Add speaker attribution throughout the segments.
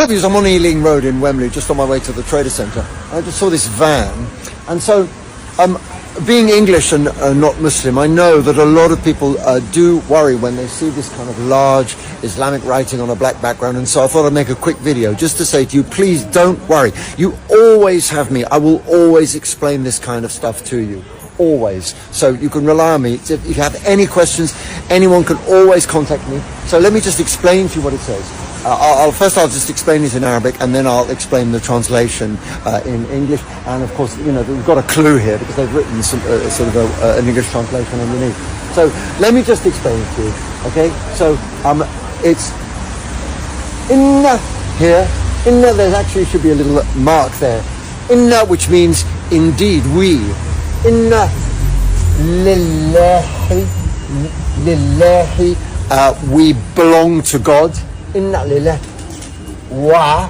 Speaker 1: views. I'm on Ealing Road in Wembley, just on my way to the Trader Centre. I just saw this van, and so being English and not Muslim, I know that a lot of people do worry when they see this kind of large Islamic writing on a black background, and so I thought I'd make a quick video just to say to you, please don't worry. You always have me. I will always explain this kind of stuff to you. Always. So you can rely on me. If you have any questions, anyone can always contact me. So let me just explain to you what it says. I'll just explain it in Arabic, and then I'll explain the translation in English. And of course, you know, we've got a clue here because they've written some, sort of an English translation underneath. So let me just explain it to you. Okay? So it's inna here. Inna, there actually should be a little mark there. Inna, which means indeed, we. Inna lillahi, we belong to God. Inna lillah, wa,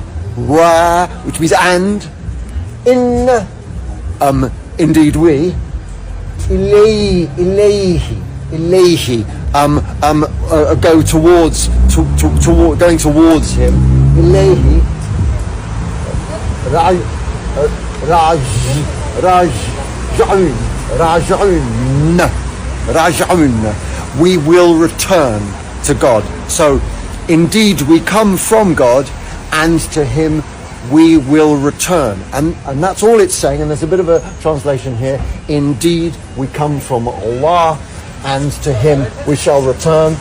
Speaker 1: which means and. Inna, indeed we. Ilayhi, go towards, going towards Him. Ilayhi, raj'un, we will return to God. So indeed we come from God, and to Him we will return. And that's all it's saying, and there's a bit of a translation here. Indeed we come from Allah, and to Him we shall return.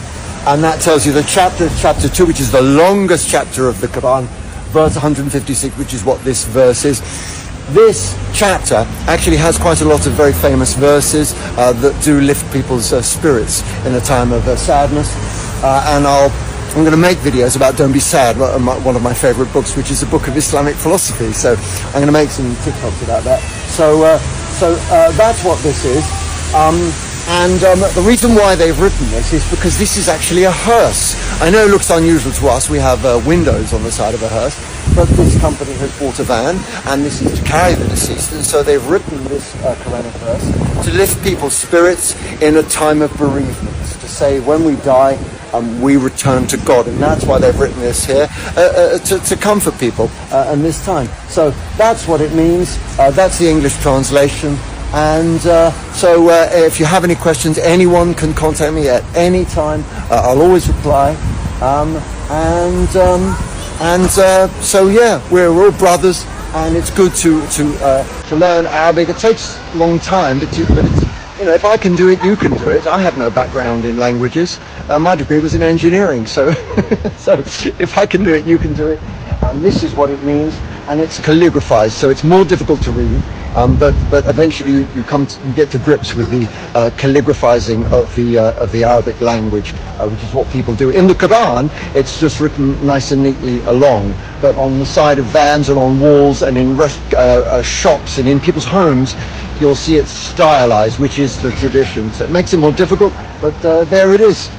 Speaker 1: And that tells you the chapter 2, which is the longest chapter of the Quran, verse 156, which is what this verse is. This chapter actually has quite a lot of very famous verses that do lift people's spirits in a time of sadness. And I'm going to make videos about Don't Be Sad, one of my favorite books, which is a book of Islamic philosophy. So I'm going to make some TikToks about that. So that's what this is. The reason why they've written this is because this is actually a hearse. I know it looks unusual to us. We have windows on the side of a hearse, but this company has bought a van, and this is to carry the deceased, and so they've written this Quranic verse to lift people's spirits in a time of bereavement, to say when we die, we return to God, and that's why they've written this here, to comfort people in this time. So that's what it means. That's the English translation. And so if you have any questions, anyone can contact me at any time. I'll always reply. So yeah, we're all brothers, and it's good to learn Arabic. It takes a long time, but it's, you know, if I can do it, you can do it. I have no background in languages. My degree was in engineering, so so if I can do it, you can do it. And this is what it means, and it's calligraphized, so it's more difficult to read. But eventually you get to grips with the calligraphizing of the Arabic language, which is what people do. In the Quran, it's just written nice and neatly along, but on the side of vans and on walls and in shops and in people's homes, you'll see it stylized, which is the tradition. So it makes it more difficult, but there it is.